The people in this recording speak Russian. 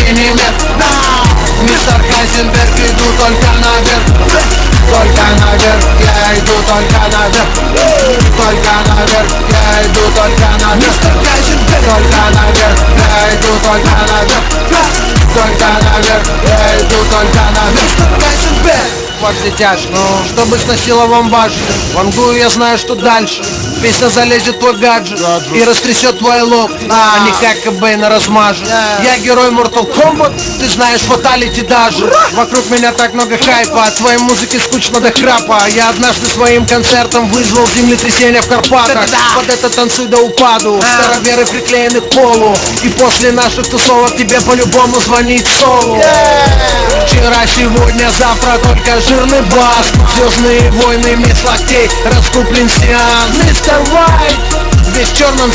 синий мир. Мистер Хайзенберг, иду только наверх. Только наверх, я иду только наверх. Только наверх, я иду только наверх. Мистер Хайзенберг, только наверх, я иду только наверх. Только наверх, я иду только наверх. Мистер Хайзенберг. Во все тяжкие, что быть на силовом башне. Вангую, я знаю, что дальше. Песня залезет в твой гаджет и растрясет твой лоб, а не как Кобейна размажет. Я герой Mortal Kombat, ты знаешь фаталити даже. Вокруг меня так много хайпа, от твоей музыки скучно до храпа. Я однажды своим концертом вызвал землетрясение в Карпатах. Под это танцуй до упаду, староверы приклеены к полу. И после наших тусовок тебе по-любому звонит солу. Вчера, сегодня, завтра только жирный бас. Звездные войны, мисс локтей, раскуплен сеанс. Мистер Вайт, весь в черном